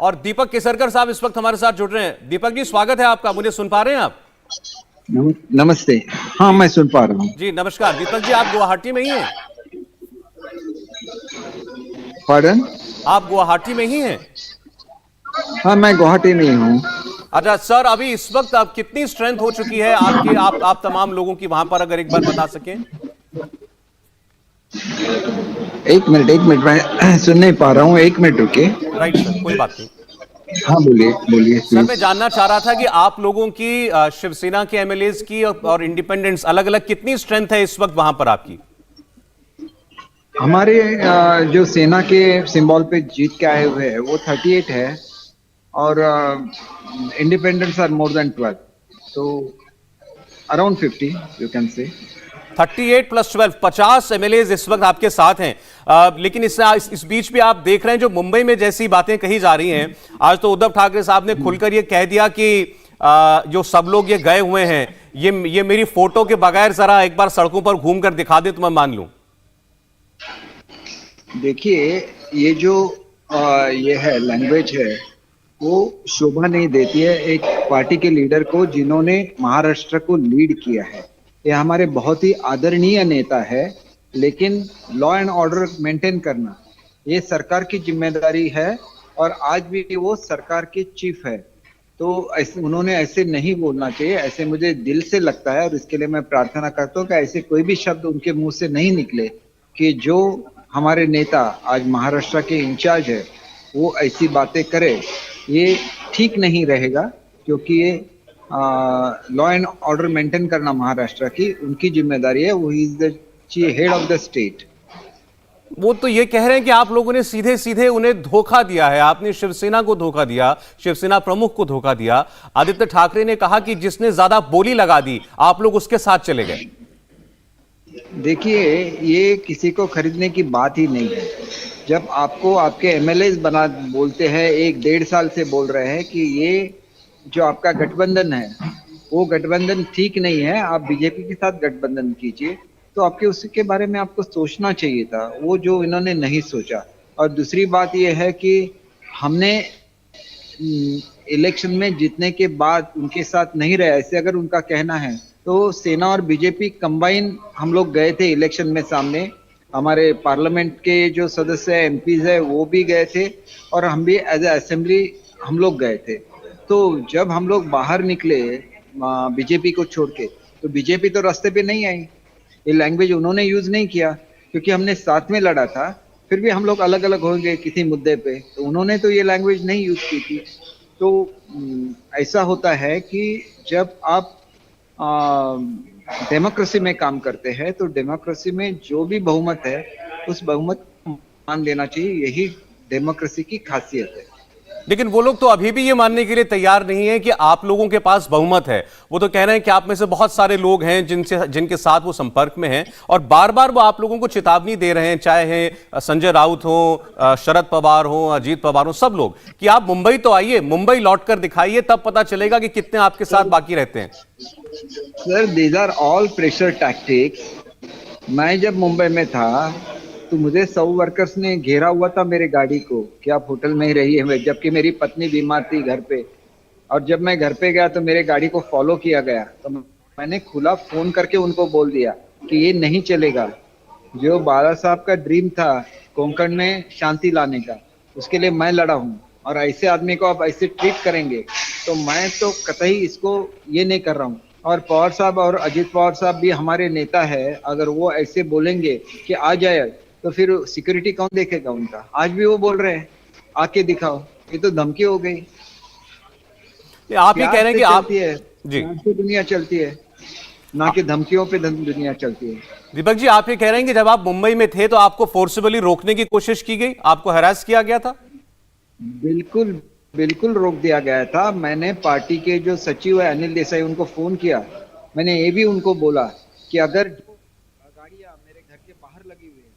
और दीपक केसरकर साहब इस वक्त हमारे साथ जुड़ रहे हैं। दीपक जी, स्वागत है आपका। मुझे सुन पा रहे हैं आप? नमस्ते। हाँ, मैं सुन पा रहा हूँ जी नमस्कार। दीपक जी, आप गुवाहाटी में ही हैं? पार्डन। आप गुवाहाटी में ही हैं? हाँ, मैं गुवाहाटी में ही हूँ। अच्छा सर, अभी इस वक्त आप कितनी स्ट्रेंथ हो चुकी है आपके, आप तमाम लोगों की वहां पर, अगर एक बार बता सकें। एक मिनट, मैं सुन नहीं पा रहा हूँ, एक मिनट रुके। राइट सर, कोई बात नहीं। हाँ, बोलिए बोलिए सर मैं प्लीज। जानना चाह रहा था कि आप लोगों की, शिवसेना के एमएलएज की और इंडिपेंडेंट्स, अलग अलग कितनी स्ट्रेंथ है इस वक्त वहां पर आपकी? हमारे जो सेना के सिंबल पे जीत के आए हुए हैं वो 38 है, और इंडिपेंडेंट्स आर मोर देन 12, तो around 50 you can say. 38 plus 12, 50 MLAs इस वक्त आपके साथ हैं। लेकिन इस बीच भी आप देख रहे हैं जो मुंबई में जैसी बातें कही जा रही हैं, आज तो उद्धव ठाकरे साहब ने खुलकर ये कह दिया कि जो सब लोग ये गए हुए हैं, ये मेरी फोटो के बगैर जरा एक बार सड़कों पर घूम कर दिखा दे तो मैं मान लूं। देखिए, ये जो ये है लैंग्वेज है, वो शोभा नहीं देती है एक पार्टी के लीडर को जिन्होंने महाराष्ट्र को लीड किया है। ये हमारे बहुत ही आदरणीय नेता है, लेकिन लॉ एंड ऑर्डर मेंटेन करना ये सरकार की जिम्मेदारी है, और आज भी वो सरकार के चीफ है। तो ऐसे उन्होंने ऐसे नहीं बोलना चाहिए, ऐसे मुझे दिल से लगता है, और इसके लिए मैं प्रार्थना करता हूँ कि ऐसे कोई भी शब्द उनके मुंह से नहीं निकले कि जो हमारे नेता आज महाराष्ट्र के इंचार्ज है वो ऐसी बातें करे। ये ठीक नहीं रहेगा, क्योंकि ये लॉ एंड ऑर्डर मेंटेन करना महाराष्ट्र की उनकी जिम्मेदारी है। वो is the head of the state. वो तो ये कह रहे हैं कि आप लोगों ने सीधे सीधे उन्हें धोखा दिया है, आपने शिवसेना को धोखा दिया, शिवसेना प्रमुख को धोखा दिया। आदित्य ठाकरे ने कहा कि जिसने ज्यादा बोली लगा दी आप लोग उसके साथ चले गए। देखिए, ये किसी को खरीदने की बात ही नहीं है। जब आपको आपके एमएलए बना बोलते हैं, 1-1.5 साल से बोल रहे हैं कि ये जो आपका गठबंधन है वो गठबंधन ठीक नहीं है, आप बीजेपी के साथ गठबंधन कीजिए, तो आपके उसके बारे में आपको सोचना चाहिए था, वो जो इन्होंने नहीं सोचा। और दूसरी बात ये है कि हमने इलेक्शन में जीतने के बाद उनके साथ नहीं रहे, ऐसे अगर उनका कहना है तो सेना और बीजेपी कंबाइन हम लोग गए थे इलेक्शन में सामने। हमारे पार्लियामेंट के जो सदस्य है, एमपीज है, वो भी गए थे, और हम भी एज ए असेंबली हम लोग गए थे। तो जब हम लोग बाहर निकले बीजेपी को छोड़ के, तो बीजेपी तो रास्ते पे नहीं आई। ये लैंग्वेज उन्होंने यूज नहीं किया, क्योंकि हमने साथ में लड़ा था। फिर भी हम लोग अलग अलग होंगे किसी मुद्दे पे, तो उन्होंने तो ये लैंग्वेज नहीं यूज की थी। तो ऐसा होता है कि जब आप डेमोक्रेसी में काम करते हैं, तो डेमोक्रेसी में जो भी बहुमत है उस बहुमत को मान लेना चाहिए। यही डेमोक्रेसी की खासियत है। लेकिन वो लोग तो अभी भी ये मानने के लिए तैयार नहीं है कि आप लोगों के पास बहुमत है। वो तो कह रहे हैं कि आप में से बहुत सारे लोग हैं जिनके साथ वो संपर्क में हैं, और बार बार वो आप लोगों को चेतावनी दे रहे हैं, चाहे संजय राउत हो, शरद पवार हो, अजीत पवार हो, सब लोग, कि आप मुंबई तो आइए, मुंबई लौट कर दिखाइए, तब पता चलेगा कि कितने आपके साथ बाकी रहते हैं। Sir, these are all pressure tactics. मैं जब मुंबई में था तो मुझे 100 वर्कर्स ने घेरा हुआ था मेरे गाड़ी को कि आप होटल में ही रहिए, जबकि मेरी पत्नी बीमार थी घर पे। और जब मैं घर पे गया तो मेरे गाड़ी को फॉलो किया गया, तो मैंने खुला फोन करके उनको बोल दिया कि ये नहीं चलेगा। जो बाला साहब का ड्रीम था कोंकण में शांति लाने का, उसके लिए मैं लड़ा हूँ, और ऐसे आदमी को आप ऐसे ट्रीट करेंगे तो मैं तो कतई इसको ये नहीं कर रहा हूँ। और पवार साहब और अजीत पवार साहब भी हमारे नेता है, अगर वो ऐसे बोलेंगे कि आ जाए तो फिर सिक्योरिटी कौन देखेगा उनका? आज भी वो बोल रहे हैं आके दिखाओ, ये तो धमकी हो गई। आप ये कह रहे हैं कि आप जी दुनिया चलती है, ना कि धमकियों पे दुनिया चलती है। दीपक जी, आप ये कह रहे हैं कि जब आप मुंबई में थे तो आपको फोर्सिबली रोकने की कोशिश की गई, आपको हरास किया गया था? बिल्कुल बिल्कुल रोक दिया गया था। मैंने पार्टी के जो सचिव है अनिल देसाई, उनको फोन किया। मैंने ये भी उनको बोला कि अगर गाड़ियां मेरे घर के बाहर लगी हुई है,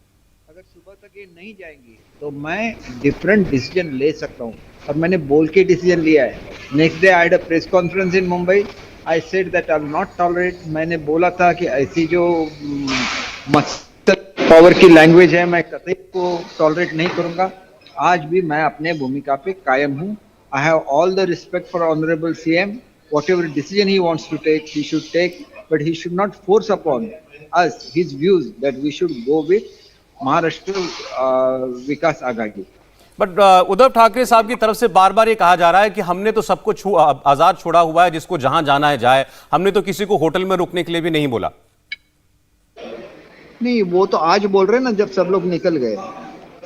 अगर सुबह तक ये नहीं जाएंगी तो मैं डिफरेंट डिसीजन ले सकता हूँ, और मैंने बोल के डिसीजन लिया है। Next day I had a press conference in Mumbai. I said that I will not tolerate. मैंने बोला था कि ऐसी जो मसल पावर की लैंग्वेज है मैं कतई को टॉलरेट नहीं करूंगा। आज भी मैं अपने भूमिका पे कायम हूँ। I have all the respect for honourable CM. Whatever decision he wants to take he should take, but he should not force upon us his views that we should go with Maharashtra Vikas Aghadi. But Uddhav Thackeray sahab की तरफ से बार बार ये कहा जा रहा है कि हमने तो सबको आजाद छोड़ा हुआ है, जिसको जहां जाना है जाए, हमने तो किसी को होटल में रुकने के लिए भी नहीं बोला। नहीं, वो तो आज बोल रहे हैं ना, जब सब लोग निकल गए।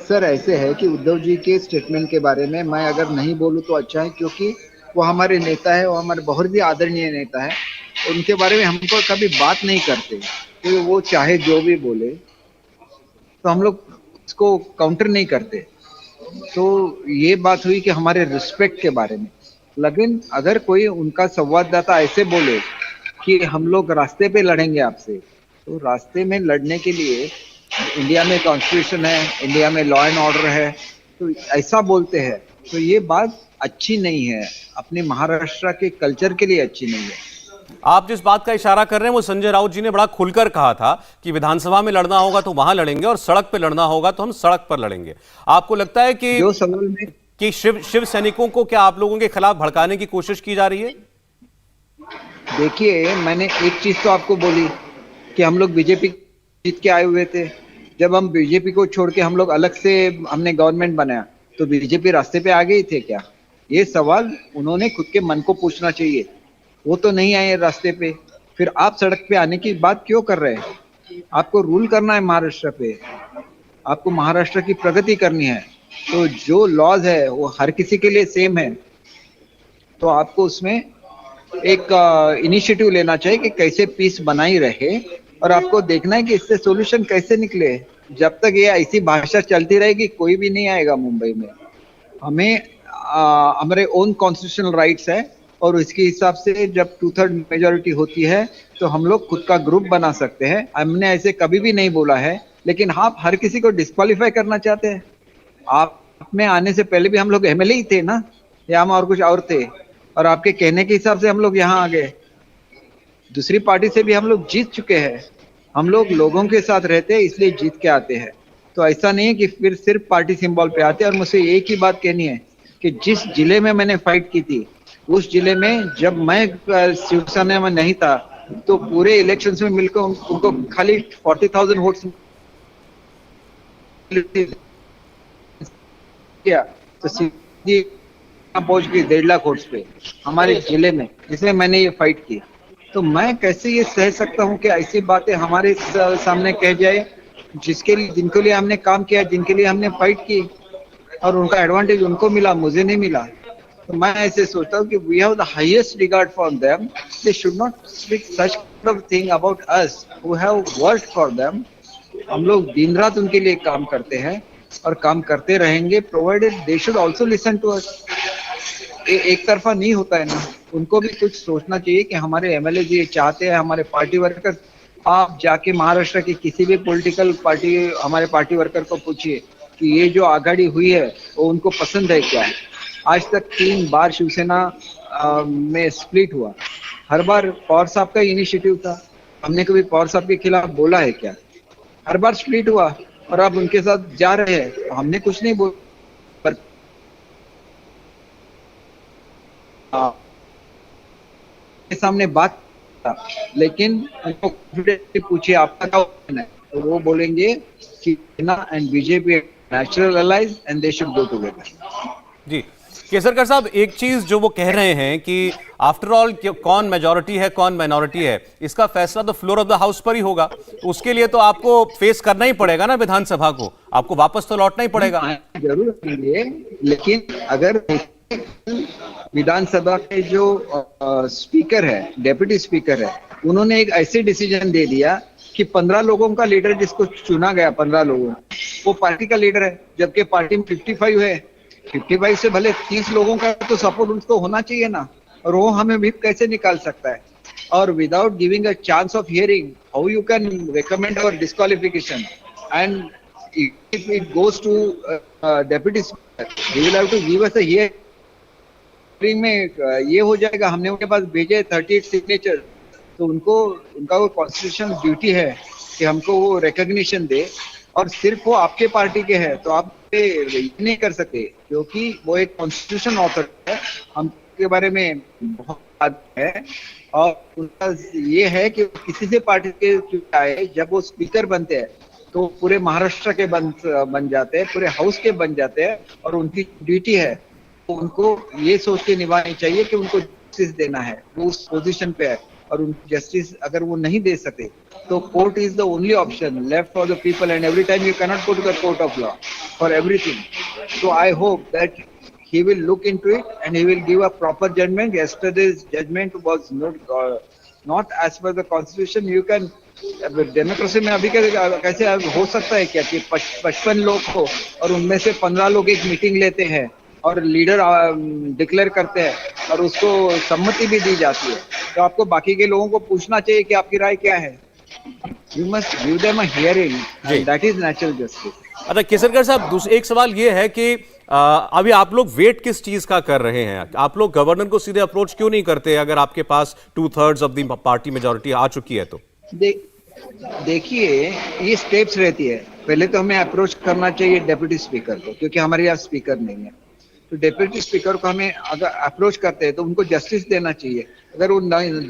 सर ऐसे है कि उद्धव जी के स्टेटमेंट के बारे में मैं अगर नहीं बोलूं तो अच्छा है, क्योंकि वो हमारे नेता है, वो हमारे बहुत ही आदरणीय नेता है। उनके बारे में हमको कभी बात नहीं करते, तो वो चाहे जो भी बोले तो हम लोग उसको काउंटर नहीं करते। तो ये बात हुई कि हमारे रिस्पेक्ट के बारे में। लेकिन अगर कोई उनका संवाददाता ऐसे बोले कि हम लोग रास्ते पे लड़ेंगे आपसे, तो रास्ते में लड़ने के लिए इंडिया में कॉन्स्टिट्यूशन है, इंडिया में लॉ एंड ऑर्डर है, तो ऐसा बोलते हैं तो ये बात अच्छी नहीं है, अपने महाराष्ट्र के कल्चर के लिए अच्छी नहीं है। आप जिस बात का इशारा कर रहे हैं वो संजय राउत जी ने बड़ा खुलकर कहा था कि विधानसभा में लड़ना होगा तो वहां लड़ेंगे और सड़क पे लड़ना होगा तो हम सड़क पर लड़ेंगे। आपको लगता है कि जो सवाल में शिव सैनिकों को क्या आप लोगों के खिलाफ भड़काने की कोशिश की जा रही है? देखिए, मैंने एक चीज तो आपको बोली कि हम लोग बीजेपी जीत के आए हुए थे। जब हम बीजेपी को छोड़ के हम लोग अलग से हमने गवर्नमेंट बनाया, तो बीजेपी रास्ते पे आ गई थे क्या? ये सवाल उन्होंने खुद के मन को पूछना चाहिए। वो तो नहीं आए रास्ते पे, फिर आप सड़क पे आने की बात क्यों कर रहे हैं? आपको रूल करना है महाराष्ट्र पे, आपको महाराष्ट्र की प्रगति करनी है, तो जो लॉज है वो हर किसी के लिए सेम है। तो आपको उसमें एक इनिशिएटिव लेना चाहिए कि कैसे पीस बनाई रहे, और आपको देखना है कि इससे सॉल्यूशन कैसे निकले। जब तक ये ऐसी भाषा चलती रहेगी, कोई भी नहीं आएगा मुंबई में। हमें हमारे ओन कॉन्स्टिट्यूशनल राइट्स है, और इसके हिसाब से जब 2/3 मेजोरिटी होती है तो हम लोग खुद का ग्रुप बना सकते हैं। हमने ऐसे कभी भी नहीं बोला है, लेकिन आप हर किसी को डिस्क्वालीफाई करना चाहते हैं। आप में आने से पहले भी हम लोग एमएलए ही थे ना, या हम और कुछ और थे? और आपके कहने के हिसाब से हम लोग यहाँ आ गए। दूसरी पार्टी से भी हम लोग जीत चुके हैं। हम लोग लोगों के साथ रहते हैं, इसलिए जीत के आते हैं। तो ऐसा नहीं है कि फिर सिर्फ पार्टी सिंबल पे आते हैं। और मुझे एक ही बात कहनी है कि जिस जिले में मैंने फाइट की थी, उस जिले में जब मैं शिवसेना में नहीं था, तो पूरे इलेक्शंस में मिलकर उनको खाली 40,000 वोट्स किया, तो सीधी पहुंच गई 1.5 लाख वोट्स पे हमारे जिले में, जिसमें मैंने ये फाइट की। तो मैं कैसे ये सह सकता हूँ कि ऐसी बातें हमारे सामने कह जाए, जिनके लिए हमने काम किया, जिनके लिए हमने फाइट की, और उनका एडवांटेज उनको मिला, मुझे नहीं मिला। तो मैं ऐसे सोचता हूँ कि we have the highest regard for them, they should not speak such kind of thing about us who have worked for them. हम लोग दिन रात उनके लिए काम करते हैं और काम करते रहेंगे, provided they should also listen to us. एक तरफा नहीं होता है ना, उनको भी कुछ सोचना चाहिए कि हमारे एमएलए जी चाहते हैं, हमारे पार्टी वर्कर। आप जाके महाराष्ट्र की किसी भी पॉलिटिकल पार्टी, हमारे पार्टी वर्कर को पूछिए कि ये जो आघाड़ी हुई है वो उनको पसंद है क्या? आज तक 3 बार शिवसेना में स्प्लिट हुआ, हर बार पवार साहब का इनिशिएटिव था। हमने कभी पवार साहब के खिलाफ बोला है क्या? हर बार स्प्लिट हुआ और आप उनके साथ जा रहे हैं, तो हमने कुछ नहीं बोला। सामने बात, लेकिन उनको पूछिए आपका क्या ओपिनियन है, तो वो बोलेंगे कि ना and BJP natural allies and they should go together. Ji Kesarkar साहब, एक चीज जो वो कह रहे हैं कि आफ्टर ऑल कौन मेजॉरिटी है कौन माइनॉरिटी है, इसका फैसला तो फ्लोर ऑफ द हाउस पर ही होगा। उसके लिए तो आपको फेस करना ही पड़ेगा ना विधानसभा को, आपको वापस तो लौटना ही पड़ेगा। जरूर करेंगे, लेकिन अगर विधानसभा के जो स्पीकर है, डेप्यूटी स्पीकर है, उन्होंने एक ऐसे डिसीजन दे दिया कि 15 लोगों का लीडर जिसको चुना गया, 15 लोगों, वो पार्टी का लीडर है, जबकि पार्टी में 55 है। 55 से भले 30 लोगों का तो सपोर्ट उनको होना चाहिए ना, और वो हमें व्हिप कैसे निकाल सकता है? और without giving a chance of hearing, how you can recommend और disqualification? And if it goes to deputy speaker, he will have to give us a hearing में। ये हो जाएगा, हमने उनके पास भेजे 38 सिग्नेचर, तो उनका वो कॉन्स्टिट्यूशनल ड्यूटी है कि हमको वो रिकॉग्निशन दे, और सिर्फ वो आपके पार्टी के हैं, तो आप पे ये नहीं कर सके, क्योंकि वो एक कॉन्स्टिट्यूशन ऑथर है, हम के बारे में बहुत बात है। और उनका ये है कि किसी से पार्टी के आए, जब वो स्पीकर बनते हैं तो पूरे महाराष्ट्र के बन जाते हैं, पूरे हाउस के बन जाते हैं, और उनकी ड्यूटी है तो उनको ये सोच के निभानी चाहिए कि उनको जस्टिस देना है, वो उस पोजीशन पे है, और उनको जस्टिस अगर वो नहीं दे सके तो court is the only option left for the people, and every time you can not go to the court of law for everything. So I hope that he will look into it and he will give a proper judgment. Yesterday's judgment was not as per the constitution. You can democracy में अभी कैसे हो सकता है क्या कि 55 लोग हो और उनमें से 15 लोग एक मीटिंग लेते हैं और लीडर डिक्लेयर करते हैं और उसको सम्मति भी दी जाती है, तो आपको बाकी के लोगों को पूछना चाहिए कि आपकी राय क्या है। You must give them a hearing, that is natural justice. अच्छा केसरकर साहब, एक सवाल ये है कि अभी आप लोग वेट किस चीज का कर रहे हैं? आप लोग गवर्नर को सीधे अप्रोच क्यों नहीं करते अगर आपके पास 2/3 ऑफ द पार्टी मेजोरिटी आ चुकी है तो? देखिए, ये स्टेप्स रहती है। पहले तो हमें अप्रोच करना चाहिए डेप्यूटी स्पीकर को, क्योंकि हमारे यहाँ स्पीकर नहीं है। तो डेप्यूटी स्पीकर को हमें अगर अप्रोच करते हैं तो उनको जस्टिस देना चाहिए। अगर वो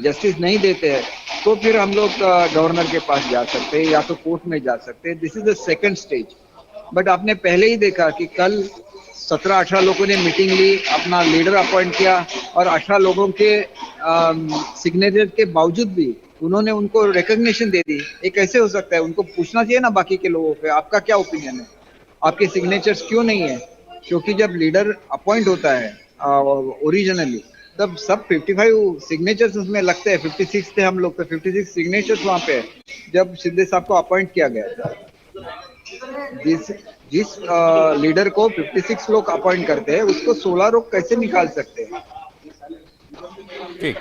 जस्टिस नहीं देते हैं तो फिर हम लोग गवर्नर के पास जा सकते हैं या तो कोर्ट में जा सकते हैं। This is the second stage. But आपने पहले ही देखा कि कल 17-18 लोगों ने मीटिंग ली, अपना लीडर अपॉइंट किया, और 18 लोगों के सिग्नेचर के बावजूद भी उन्होंने उनको रिकॉग्निशन दे दी। ये कैसे हो सकता है? उनको पूछना चाहिए ना बाकी के लोगों पे, आपका क्या ओपिनियन है, आपके सिग्नेचर्स क्यों नहीं है? क्योंकि जब लीडर अपॉइंट होता है ओरिजिनली, तब सब 55 सिग्नेचर्स उसमें लगते हैं। 56 थे हम लोग, तो 56 सिग्नेचर्स वहां पे जब शिंदे साहब को अपॉइंट किया गया था। जिस लीडर को 56 लोग अपॉइंट करते हैं, उसको 16 लोग कैसे निकाल सकते हैं? ठीक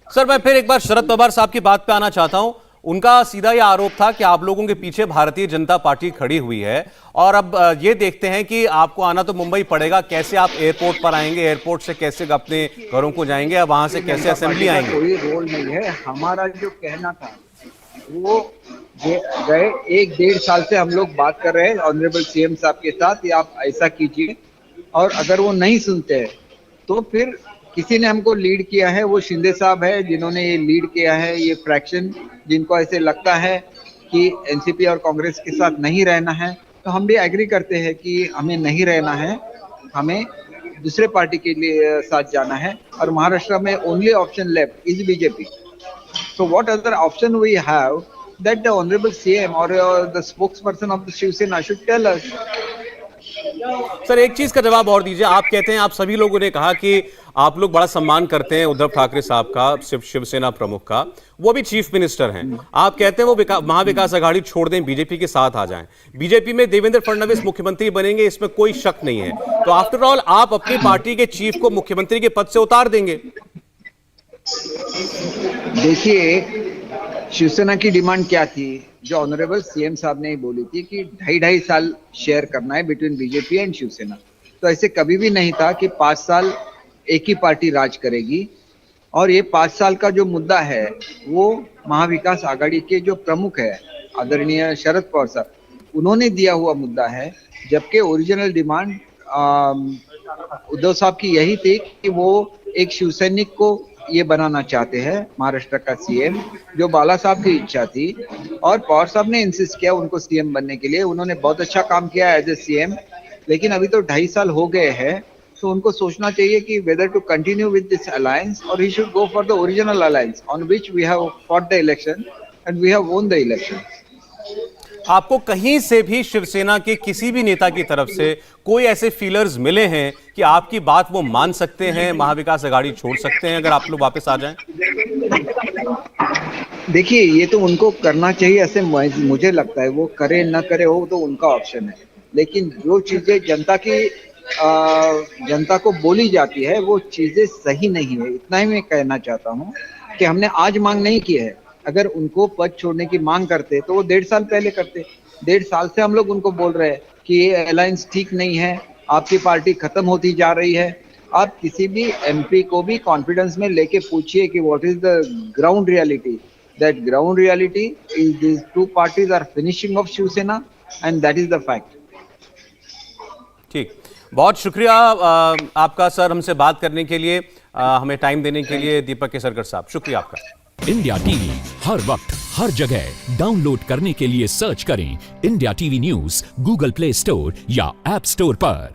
सर, मैं फिर एक बार शरद पवार साहब की बात पे आना चाहता हूं। उनका सीधा यह आरोप था कि आप लोगों के पीछे भारतीय जनता पार्टी खड़ी हुई है, और अब ये देखते हैं कि आपको आना तो मुंबई पड़ेगा, कैसे आप एयरपोर्ट पर आएंगे, एयरपोर्ट से कैसे अपने घरों को जाएंगे, अब वहां से कैसे असेंबली आएंगे? कोई रोल नहीं है। हमारा जो कहना था वो गए 1-1.5 साल से हम लोग बात कर रहे हैं ऑनरेबल सीएम साहब के साथ, या आप ऐसा कीजिए, और अगर वो नहीं सुनते हैं तो फिर किसी ने हमको लीड किया है, वो शिंदे साहब है जिन्होंने ये लीड किया है, ये फ्रैक्शन, जिनको ऐसे लगता है कि एनसीपी और कांग्रेस के साथ नहीं रहना है। तो हम भी एग्री करते हैं कि हमें नहीं रहना है, हमें दूसरे पार्टी के लिए साथ जाना है, और महाराष्ट्र में only option left is BJP. So what other option we have that the honorable CM or the spokesperson of the Shiv Sena should tell us? Sir एक चीज का जवाब और दीजिए। आप कहते हैं, आप सभी लोगों ने कहा कि आप लोग बड़ा सम्मान करते हैं उद्धव ठाकरे साहब का, शिवसेना प्रमुख का, वो भी चीफ मिनिस्टर हैं। आप कहते हैं वो महाविकास आघाड़ी छोड़ दें, बीजेपी के साथ आ जाएं। बीजेपी में देवेंद्र फडणवीस मुख्यमंत्री बनेंगे, इसमें कोई शक नहीं है। तो आफ्टर ऑल आप अपनी पार्टी के चीफ को मुख्यमंत्री के पद से उतार देंगे? देखिए, शिवसेना की डिमांड क्या थी? जो ऑनरेबल सीएम साहब ने बोली थी कि 2.5 साल शेयर करना है बिटवीन बीजेपी एंड शिवसेना। तो ऐसे कभी भी नहीं था कि 5 साल एक ही पार्टी राज करेगी। और ये 5 साल का जो मुद्दा है वो महाविकास आघाड़ी के जो प्रमुख है आदरणीय शरद पवार साहब, उन्होंने दिया हुआ मुद्दा है, जबकि ओरिजिनल डिमांड उद्धव साहब की यही थी कि वो एक शिवसैनिक को ये बनाना चाहते हैं महाराष्ट्र का सीएम, जो बाला साहब की इच्छा थी। और पवार साहब ने इंसिस्ट किया उनको सीएम बनने के लिए। उन्होंने बहुत अच्छा काम किया एज ए सीएम, लेकिन अभी तो 2.5 साल हो गए हैं, तो उनको सोचना चाहिए कि whether to continue with this alliance और he should go for the original alliance on which we have fought the election and we have won the election. आपको कहीं से भी शिवसेना के किसी भी नेता की तरफ से कोई ऐसे फीलर्स मिले हैं कि आपकी बात वो मान सकते हैं, महाविकास आघाड़ी छोड़ सकते हैं अगर आप लोग वापस आ जाएं? देखिए, ये तो उनको करना चाहिए, ऐसे मुझे लगता है। वो करे ना करे हो तो उनका ऑप्शन है, लेकिन जो चीजें जनता को बोली जाती है वो चीजें सही नहीं है। इतना ही मैं कहना चाहता हूँ कि हमने आज मांग नहीं की है। अगर उनको पद छोड़ने की मांग करते तो वो 1.5 साल पहले करते। 1.5 साल से हम लोग उनको बोल रहे हैं कि ये अलायंस ठीक नहीं है, आपकी पार्टी खत्म होती जा रही है। आप किसी भी एमपी को भी कॉन्फिडेंस में लेके पूछिए कि what is the ground reality. That ground reality is these two parties are finishing of Shiv Sena and that is the fact. ठीक, बहुत शुक्रिया आपका सर, हमसे बात करने के लिए, हमें टाइम देने के लिए। दीपक केसरकर साहब, शुक्रिया आपका। इंडिया टीवी हर वक्त हर जगह डाउनलोड करने के लिए सर्च करें India TV news Google play store या ऐप स्टोर पर।